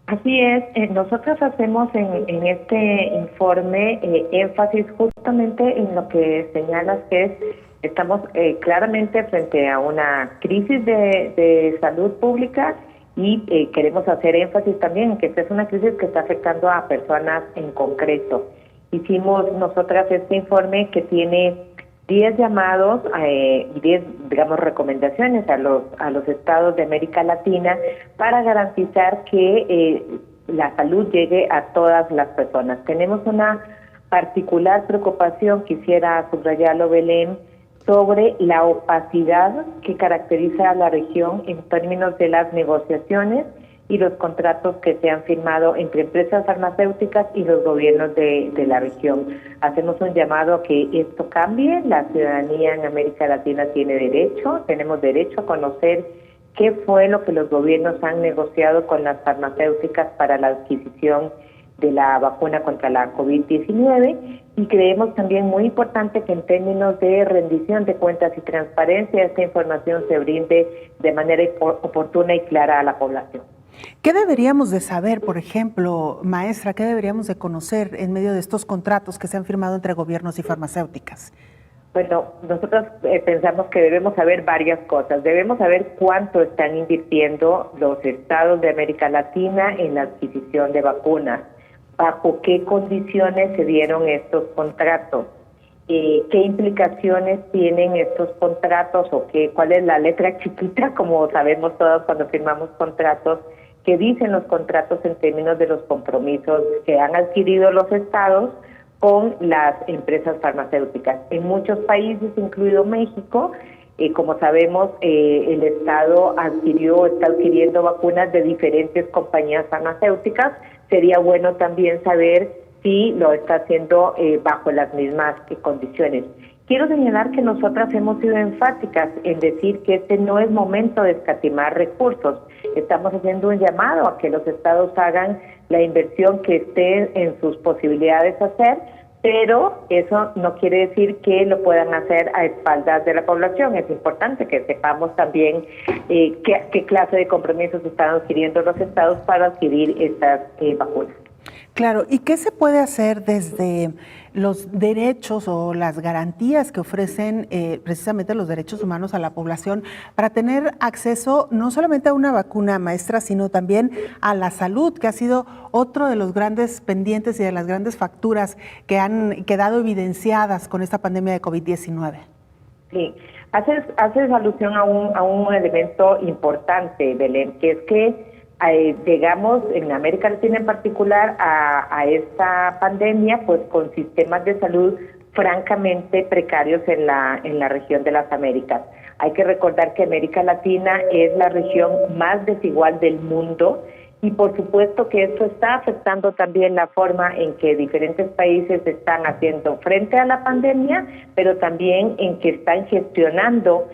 Así es, nosotros hacemos en este informe énfasis justamente en lo que señalas, que es estamos claramente frente a una crisis de salud pública y queremos hacer énfasis también en que esta es una crisis que está afectando a personas en concreto. Hicimos nosotras este informe que tiene 10 llamados y 10, digamos, recomendaciones a los estados de América Latina para garantizar que la salud llegue a todas las personas. Tenemos una particular preocupación, quisiera subrayarlo, Belén, sobre la opacidad que caracteriza a la región en términos de las negociaciones y los contratos que se han firmado entre empresas farmacéuticas y los gobiernos de la región. Hacemos un llamado a que esto cambie. La ciudadanía en América Latina tenemos derecho a conocer qué fue lo que los gobiernos han negociado con las farmacéuticas para la adquisición de la vacuna contra la COVID-19 y creemos también muy importante que en términos de rendición de cuentas y transparencia esta información se brinde de manera oportuna y clara a la población. ¿Qué deberíamos de saber, por ejemplo, maestra, qué deberíamos de conocer en medio de estos contratos que se han firmado entre gobiernos y farmacéuticas? Bueno, nosotros pensamos que debemos saber varias cosas. Debemos saber cuánto están invirtiendo los estados de América Latina en la adquisición de vacunas, bajo qué condiciones se dieron estos contratos qué implicaciones tienen estos contratos o cuál es la letra chiquita, como sabemos todos cuando firmamos contratos, qué dicen los contratos en términos de los compromisos que han adquirido los estados con las empresas farmacéuticas. En muchos países, incluido México, como sabemos, el Estado está adquiriendo vacunas de diferentes compañías farmacéuticas. Sería bueno también saber si lo está haciendo bajo las mismas condiciones. Quiero señalar que nosotras hemos sido enfáticas en decir que este no es momento de escatimar recursos. Estamos haciendo un llamado a que los estados hagan la inversión que esté en sus posibilidades hacer, pero eso no quiere decir que lo puedan hacer a espaldas de la población. Es importante que sepamos también qué clase de compromisos están adquiriendo los estados para adquirir estas vacunas. Claro, ¿y qué se puede hacer desde los derechos o las garantías que ofrecen precisamente los derechos humanos a la población para tener acceso no solamente a una vacuna, maestra, sino también a la salud, que ha sido otro de los grandes pendientes y de las grandes facturas que han quedado evidenciadas con esta pandemia de COVID-19? Sí, haces alusión a un elemento importante, Belén, que es que llegamos en América Latina en particular a esta pandemia pues con sistemas de salud francamente precarios en la región de las Américas. Hay que recordar que América Latina es la región más desigual del mundo y por supuesto que esto está afectando también la forma en que diferentes países están haciendo frente a la pandemia, pero también en que están gestionando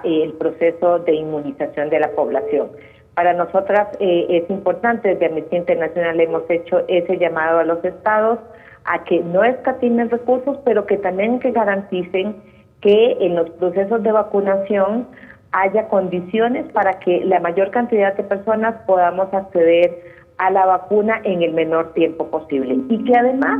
el proceso de inmunización de la población. Para nosotras es importante, desde Amnistía Internacional hemos hecho ese llamado a los estados a que no escatimen recursos, pero que también que garanticen que en los procesos de vacunación haya condiciones para que la mayor cantidad de personas podamos acceder a la vacuna en el menor tiempo posible. Y que además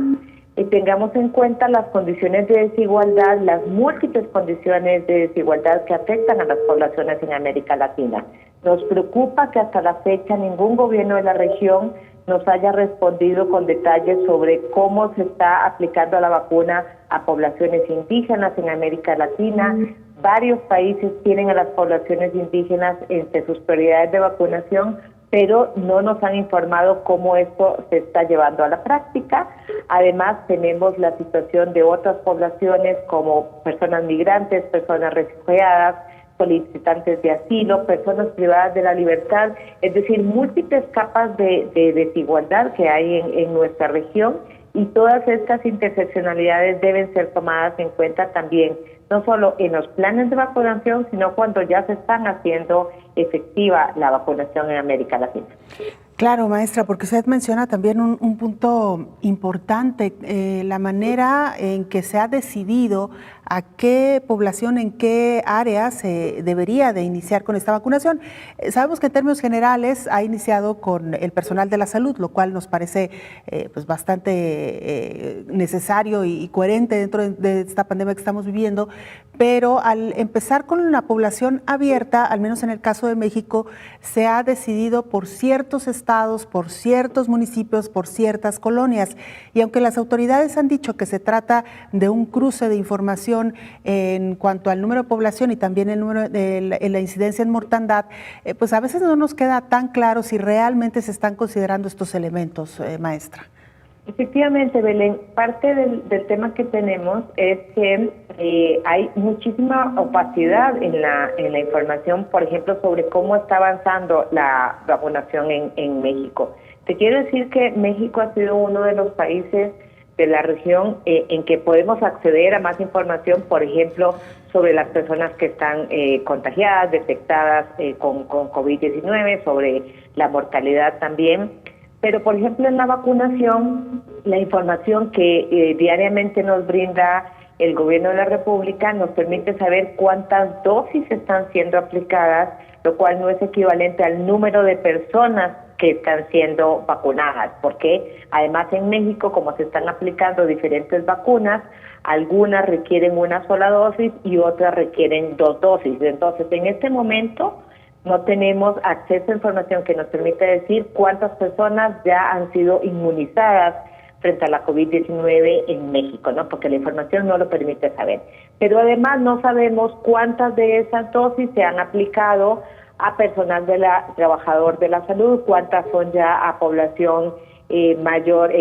tengamos en cuenta las condiciones de desigualdad, las múltiples condiciones de desigualdad que afectan a las poblaciones en América Latina. Nos preocupa que hasta la fecha ningún gobierno de la región nos haya respondido con detalles sobre cómo se está aplicando la vacuna a poblaciones indígenas en América Latina. Varios países tienen a las poblaciones indígenas entre sus prioridades de vacunación, pero no nos han informado cómo esto se está llevando a la práctica. Además, tenemos la situación de otras poblaciones como personas migrantes, personas refugiadas, solicitantes de asilo, personas privadas de la libertad, es decir, múltiples capas de desigualdad que hay en nuestra región y todas estas interseccionalidades deben ser tomadas en cuenta también, no solo en los planes de vacunación, sino cuando ya se están haciendo efectiva la vacunación en América Latina. Claro, maestra, porque usted menciona también un punto importante, la manera en que se ha decidido a qué población, en qué área se debería de iniciar con esta vacunación. Sabemos que en términos generales ha iniciado con el personal de la salud, lo cual nos parece pues bastante necesario y coherente dentro de esta pandemia que estamos viviendo, pero al empezar con la población abierta, al menos en el caso de México, se ha decidido por ciertos estados, por ciertos municipios, por ciertas colonias. Y aunque las autoridades han dicho que se trata de un cruce de información en cuanto al número de población y también el número de la incidencia en mortandad, pues a veces no nos queda tan claro si realmente se están considerando estos elementos, maestra. Efectivamente, Belén, parte del tema que tenemos es que hay muchísima opacidad en la información, por ejemplo, sobre cómo está avanzando la vacunación en México. Te quiero decir que México ha sido uno de los países de la región en que podemos acceder a más información, por ejemplo, sobre las personas que están contagiadas, detectadas con COVID-19, sobre la mortalidad también. Pero, por ejemplo, en la vacunación, la información que diariamente nos brinda el Gobierno de la República nos permite saber cuántas dosis están siendo aplicadas, lo cual no es equivalente al número de personas que están siendo vacunadas, porque además en México, como se están aplicando diferentes vacunas, algunas requieren una sola dosis y otras requieren 2 dosis. Entonces, en este momento no tenemos acceso a información que nos permita decir cuántas personas ya han sido inmunizadas frente a la COVID-19 en México, ¿no? Porque la información no lo permite saber. Pero además no sabemos cuántas de esas dosis se han aplicado a personal trabajador de la salud, cuántas son ya a población mayor,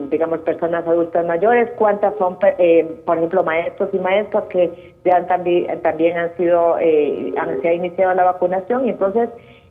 digamos personas adultas mayores, cuántas son, por ejemplo, maestros y maestras que ya también se ha iniciado la vacunación, y entonces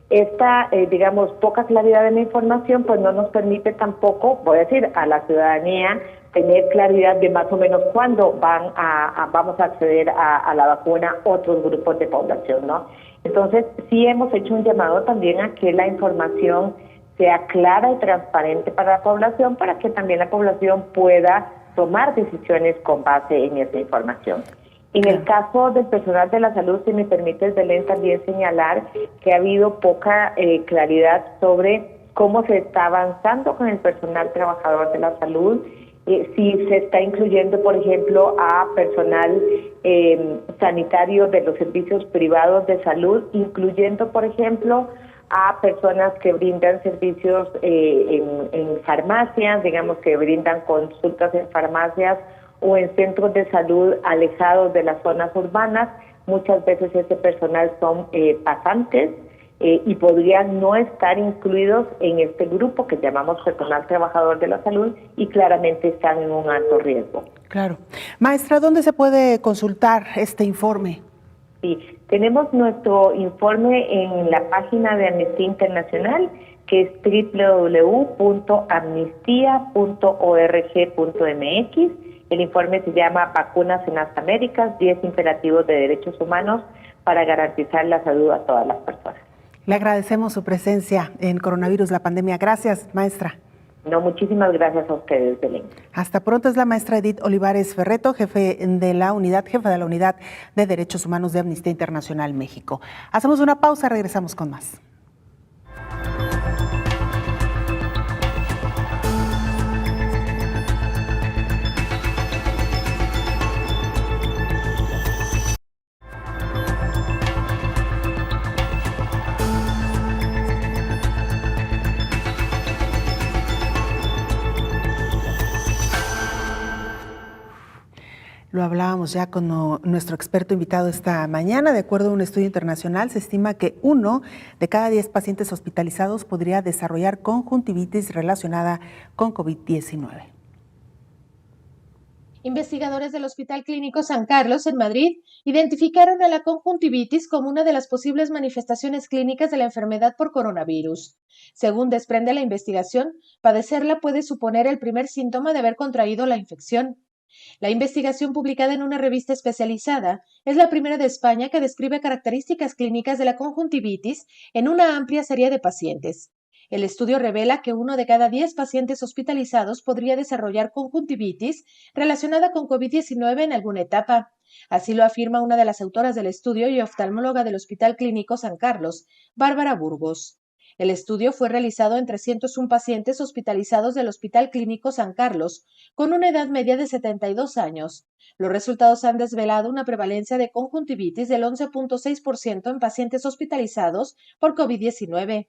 esta, digamos, poca claridad en la información pues no nos permite tampoco, voy a decir, a la ciudadanía tener claridad de más o menos cuándo vamos a acceder a la vacuna otros grupos de población, ¿no? Entonces, sí hemos hecho un llamado también a que la información sea clara y transparente para la población, para que también la población pueda tomar decisiones con base en esa información. En el caso del personal de la salud, si me permites, Belén, también señalar que ha habido poca claridad sobre cómo se está avanzando con el personal trabajador de la salud, si se está incluyendo, por ejemplo, a personal sanitario de los servicios privados de salud, incluyendo, por ejemplo, a personas que brindan servicios en farmacias, digamos que brindan consultas en farmacias o en centros de salud alejados de las zonas urbanas. Muchas veces ese personal son pasantes y podrían no estar incluidos en este grupo que llamamos personal trabajador de la salud, y claramente están en un alto riesgo. Claro. Maestra, ¿dónde se puede consultar este informe? Sí, tenemos nuestro informe en la página de Amnistía Internacional, que es www.amnistia.org.mx. El informe se llama Vacunas en las Américas, 10 imperativos de derechos humanos para garantizar la salud a todas las personas. Le agradecemos su presencia en Coronavirus, la pandemia. Gracias, maestra. No, muchísimas gracias a ustedes, Belén. Hasta pronto. Es la maestra Edith Olivares Ferretto, jefa de la unidad de Derechos Humanos de Amnistía Internacional México. Hacemos una pausa, regresamos con más. Lo hablábamos ya con nuestro experto invitado esta mañana. De acuerdo a un estudio internacional, se estima que 1 de cada 10 pacientes hospitalizados podría desarrollar conjuntivitis relacionada con COVID-19. Investigadores del Hospital Clínico San Carlos en Madrid identificaron a la conjuntivitis como una de las posibles manifestaciones clínicas de la enfermedad por coronavirus. Según desprende la investigación, padecerla puede suponer el primer síntoma de haber contraído la infección. La investigación, publicada en una revista especializada, es la primera de España que describe características clínicas de la conjuntivitis en una amplia serie de pacientes. El estudio revela que 1 de cada 10 pacientes hospitalizados podría desarrollar conjuntivitis relacionada con COVID-19 en alguna etapa. Así lo afirma una de las autoras del estudio y oftalmóloga del Hospital Clínico San Carlos, Bárbara Burgos. El estudio fue realizado en 301 pacientes hospitalizados del Hospital Clínico San Carlos, con una edad media de 72 años. Los resultados han desvelado una prevalencia de conjuntivitis del 11.6% en pacientes hospitalizados por COVID-19.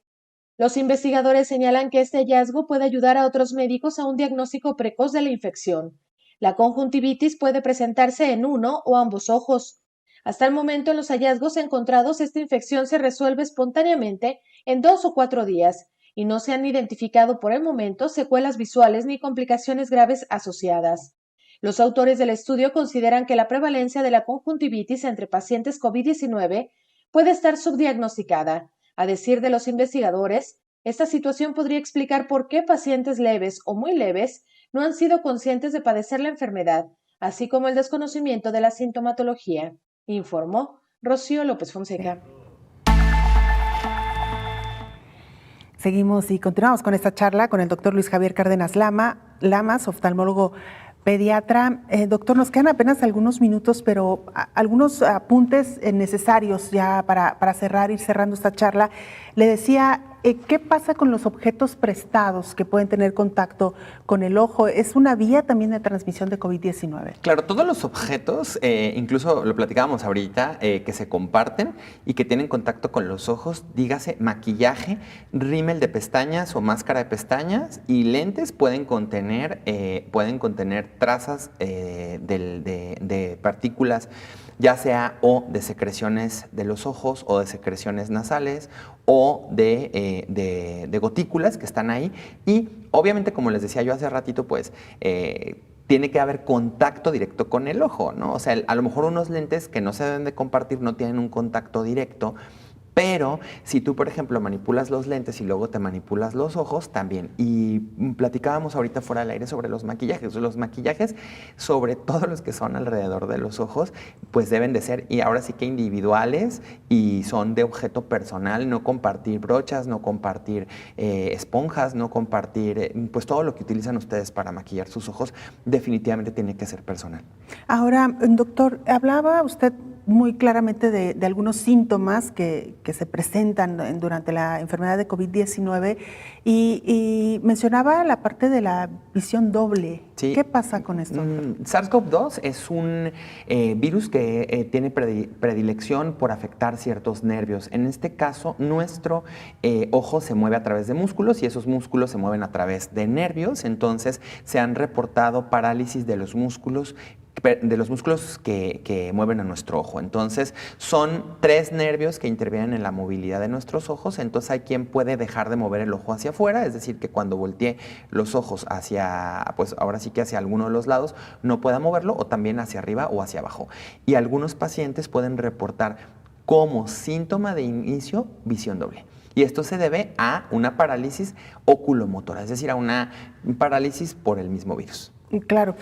Los investigadores señalan que este hallazgo puede ayudar a otros médicos a un diagnóstico precoz de la infección. La conjuntivitis puede presentarse en uno o ambos ojos. Hasta el momento, en los hallazgos encontrados, esta infección se resuelve espontáneamente en 2 o 4 días y no se han identificado por el momento secuelas visuales ni complicaciones graves asociadas. Los autores del estudio consideran que la prevalencia de la conjuntivitis entre pacientes COVID-19 puede estar subdiagnosticada. A decir de los investigadores, esta situación podría explicar por qué pacientes leves o muy leves no han sido conscientes de padecer la enfermedad, así como el desconocimiento de la sintomatología, informó Rocío López Fonseca. Seguimos y continuamos con esta charla con el doctor Luis Javier Cárdenas Lamas, oftalmólogo pediatra. Doctor, nos quedan apenas algunos minutos, pero algunos apuntes necesarios ya para cerrar, ir cerrando esta charla. Le decía, ¿qué pasa con los objetos prestados que pueden tener contacto con el ojo? ¿Es una vía también de transmisión de COVID-19? Claro, todos los objetos, incluso lo platicábamos ahorita, que se comparten y que tienen contacto con los ojos, dígase maquillaje, rímel de pestañas o máscara de pestañas y lentes pueden contener trazas de partículas, ya sea o de secreciones de los ojos o de secreciones nasales o de gotículas que están ahí. Y obviamente, como les decía yo hace ratito, pues tiene que haber contacto directo con el ojo, ¿no? O sea, a lo mejor unos lentes que no se deben de compartir no tienen un contacto directo, pero si tú, por ejemplo, manipulas los lentes y luego te manipulas los ojos, también. Y platicábamos ahorita fuera del aire sobre los maquillajes. Los maquillajes, sobre todo los que son alrededor de los ojos, pues deben de ser, y ahora sí que individuales, y son de objeto personal, no compartir brochas, no compartir esponjas, no compartir, pues todo lo que utilizan ustedes para maquillar sus ojos, definitivamente tiene que ser personal. Ahora, doctor, hablaba usted muy claramente de algunos síntomas que se presentan durante la enfermedad de COVID-19 y mencionaba la parte de la visión doble. Sí. ¿Qué pasa con esto? SARS-CoV-2 es un virus que tiene predilección por afectar ciertos nervios. En este caso, nuestro ojo se mueve a través de músculos y esos músculos se mueven a través de nervios. Entonces, se han reportado parálisis de los músculos que mueven a nuestro ojo. Entonces, son 3 nervios que intervienen en la movilidad de nuestros ojos. Entonces, hay quien puede dejar de mover el ojo hacia afuera, es decir, que cuando voltee los ojos hacia, pues ahora sí que hacia alguno de los lados, no pueda moverlo, o también hacia arriba o hacia abajo. Y algunos pacientes pueden reportar como síntoma de inicio visión doble. Y esto se debe a una parálisis oculomotora, es decir, a una parálisis por el mismo virus. Claro.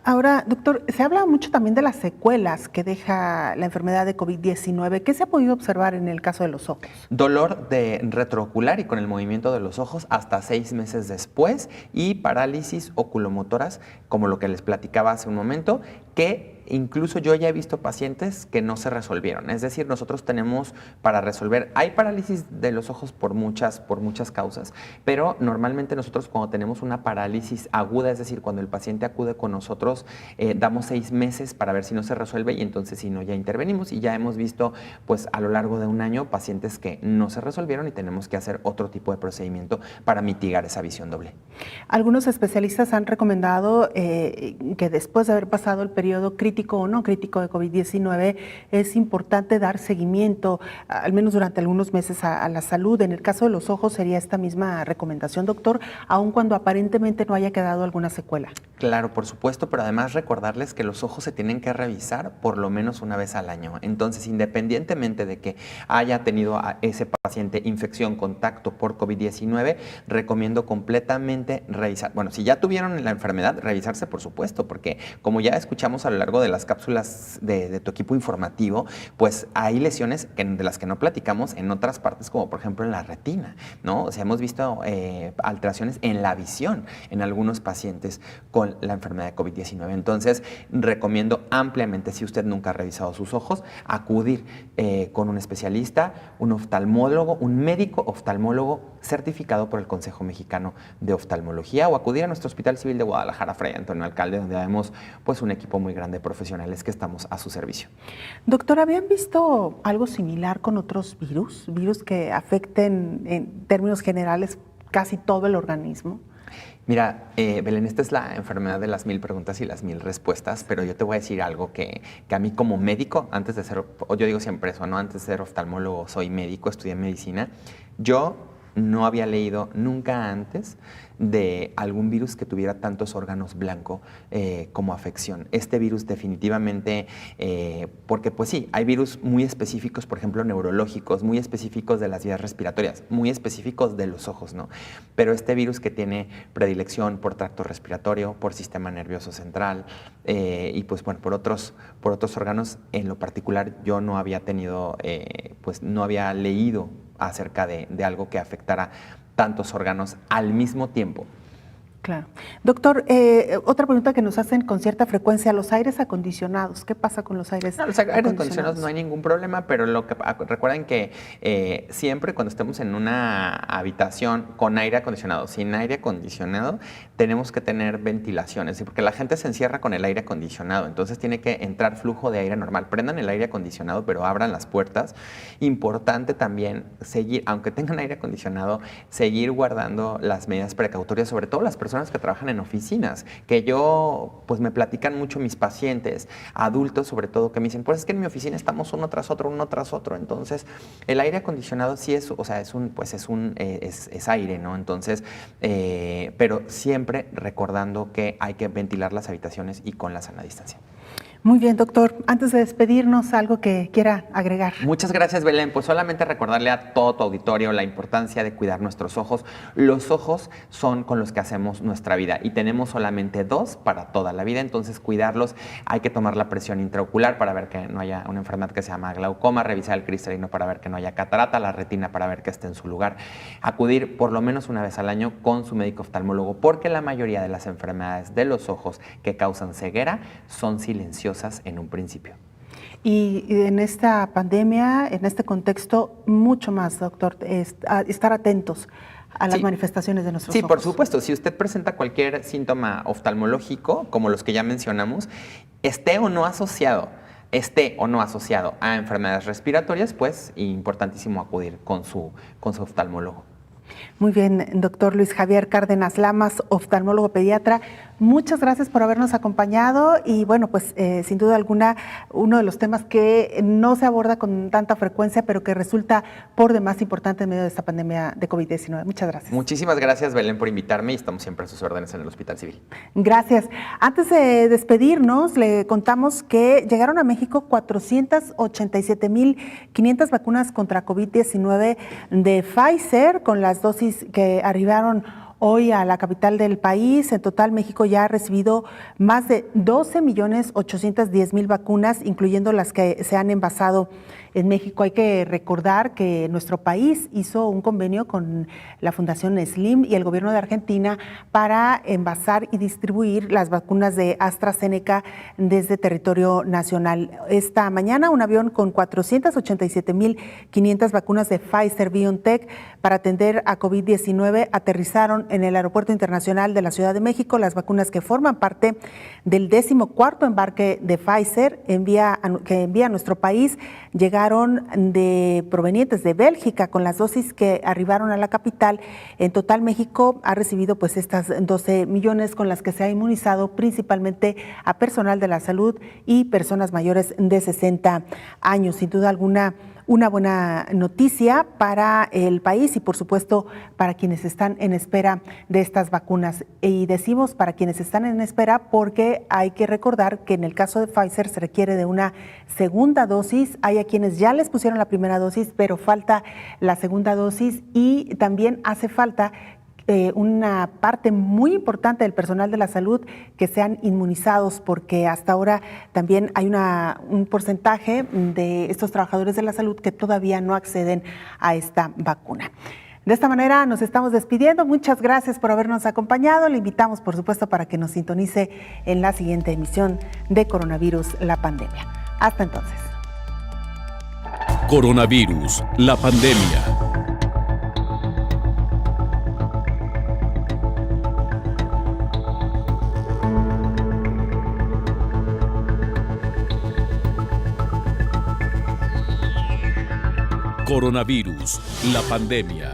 Ahora, doctor, se habla mucho también de las secuelas que deja la enfermedad de COVID-19. ¿Qué se ha podido observar en el caso de los ojos? Dolor retroocular y con el movimiento de los ojos hasta 6 meses después, y parálisis oculomotoras, como lo que les platicaba hace un momento, que incluso yo ya he visto pacientes que no se resolvieron. Es decir, nosotros tenemos para resolver, hay parálisis de los ojos por muchas causas, pero normalmente nosotros cuando tenemos una parálisis aguda, es decir, cuando el paciente acude con nosotros, damos 6 meses para ver si no se resuelve y entonces si no ya intervenimos, y ya hemos visto pues a lo largo de un año pacientes que no se resolvieron y tenemos que hacer otro tipo de procedimiento para mitigar esa visión doble. Algunos especialistas han recomendado que después de haber pasado el periodo crítico o no crítico de COVID-19, es importante dar seguimiento, al menos durante algunos meses, a la salud. En el caso de los ojos sería esta misma recomendación, doctor, aun cuando aparentemente no haya quedado alguna secuela. Claro, por supuesto, pero además recordarles que los ojos se tienen que revisar por lo menos una vez al año. Entonces, independientemente de que haya tenido a ese paciente infección, contacto por COVID-19, recomiendo completamente revisar. Bueno, si ya tuvieron la enfermedad, revisarse, por supuesto, porque como ya escuchamos a lo largo de las cápsulas de tu equipo informativo, pues hay lesiones de las que no platicamos en otras partes, como por ejemplo en la retina, ¿no? O sea, hemos visto alteraciones en la visión en algunos pacientes con la enfermedad de COVID-19. Entonces, recomiendo ampliamente, si usted nunca ha revisado sus ojos, acudir con un especialista, un oftalmólogo, un médico oftalmólogo certificado por el Consejo Mexicano de Oftalmología, o acudir a nuestro Hospital Civil de Guadalajara, Fray Antonio Alcalde, donde vemos pues un equipo muy grande de profesionales que estamos a su servicio. Doctor, ¿habían visto algo similar con otros virus que afecten en términos generales casi todo el organismo? Mira, Belén, esta es la enfermedad de las 1000 preguntas y las 1000 respuestas, pero yo te voy a decir algo que a mí como médico, antes de ser, yo digo siempre eso, ¿no? Antes de ser oftalmólogo, soy médico, estudié medicina. Yo no había leído nunca antes de algún virus que tuviera tantos órganos blancos como afección. Este virus definitivamente, porque pues sí, hay virus muy específicos, por ejemplo, neurológicos, muy específicos de las vías respiratorias, muy específicos de los ojos, ¿no? Pero este virus que tiene predilección por tracto respiratorio, por sistema nervioso central y pues bueno, por otros órganos, en lo particular yo no había tenido, pues no había leído acerca de algo que afectara tantos órganos al mismo tiempo. Claro. Doctor, otra pregunta que nos hacen con cierta frecuencia, los aires acondicionados. ¿Qué pasa con los aires acondicionados? Los aires acondicionados no hay ningún problema, pero recuerden que siempre cuando estemos en una habitación con aire acondicionado, sin aire acondicionado, tenemos que tener ventilaciones, porque la gente se encierra con el aire acondicionado, entonces tiene que entrar flujo de aire normal. Prendan el aire acondicionado, pero abran las puertas. Importante también seguir, aunque tengan aire acondicionado, seguir guardando las medidas precautorias, sobre todo las personas que trabajan en oficinas, que pues me platican mucho mis pacientes, adultos sobre todo, que me dicen, pues es que en mi oficina estamos uno tras otro, entonces el aire acondicionado sí es, o sea, es aire, ¿no? Entonces, pero siempre recordando que hay que ventilar las habitaciones y con la sana distancia. Muy bien, doctor. Antes de despedirnos, algo que quiera agregar. Muchas gracias, Belén. Pues solamente recordarle a todo tu auditorio la importancia de cuidar nuestros ojos. Los ojos son con los que hacemos nuestra vida y tenemos solamente 2 para toda la vida, entonces cuidarlos. Hay que tomar la presión intraocular para ver que no haya una enfermedad que se llama glaucoma, revisar el cristalino para ver que no haya catarata, la retina para ver que esté en su lugar. Acudir por lo menos una vez al año con su médico oftalmólogo, porque la mayoría de las enfermedades de los ojos que causan ceguera son silenciosas en un principio. Y en esta pandemia, en este contexto, mucho más, doctor, estar atentos a las manifestaciones de nuestros ojos. Sí, por supuesto. Si usted presenta cualquier síntoma oftalmológico, como los que ya mencionamos, esté o no asociado a enfermedades respiratorias, pues importantísimo acudir con su oftalmólogo. Muy bien, doctor Luis Javier Cárdenas Lamas, oftalmólogo pediatra, muchas gracias por habernos acompañado y bueno, pues sin duda alguna uno de los temas que no se aborda con tanta frecuencia, pero que resulta por demás importante en medio de esta pandemia de COVID-19. Muchas gracias. Muchísimas gracias, Belén, por invitarme y estamos siempre a sus órdenes en el Hospital Civil. Gracias. Antes de despedirnos, le contamos que llegaron a México 487,500 vacunas contra COVID-19 de Pfizer, con las dosis que arribaron hoy a la capital del país. En total, México ya ha recibido más de 12,810,000 vacunas, incluyendo las que se han envasado en México. Hay que recordar que nuestro país hizo un convenio con la Fundación Slim y el gobierno de Argentina para envasar y distribuir las vacunas de AstraZeneca desde territorio nacional. Esta mañana, un avión con 487,500 vacunas de Pfizer-BioNTech para atender a COVID-19 aterrizaron en el Aeropuerto Internacional de la Ciudad de México. Las vacunas que forman parte del 14º embarque de Pfizer que envía a nuestro país llegaron provenientes de Bélgica, con las dosis que arribaron a la capital. En total, México ha recibido pues estas 12 millones con las que se ha inmunizado principalmente a personal de la salud y personas mayores de 60 años. Sin duda alguna, una buena noticia para el país y, por supuesto, para quienes están en espera de estas vacunas. Y decimos para quienes están en espera porque hay que recordar que en el caso de Pfizer se requiere de una segunda dosis. Hay a quienes ya les pusieron la primera dosis, pero falta la segunda dosis y también hace falta una parte muy importante del personal de la salud que sean inmunizados, porque hasta ahora también hay un porcentaje de estos trabajadores de la salud que todavía no acceden a esta vacuna. De esta manera nos estamos despidiendo. Muchas gracias por habernos acompañado. Le invitamos, por supuesto, para que nos sintonice en la siguiente emisión de Coronavirus, la pandemia. Hasta entonces. Coronavirus, la pandemia. Coronavirus, la pandemia.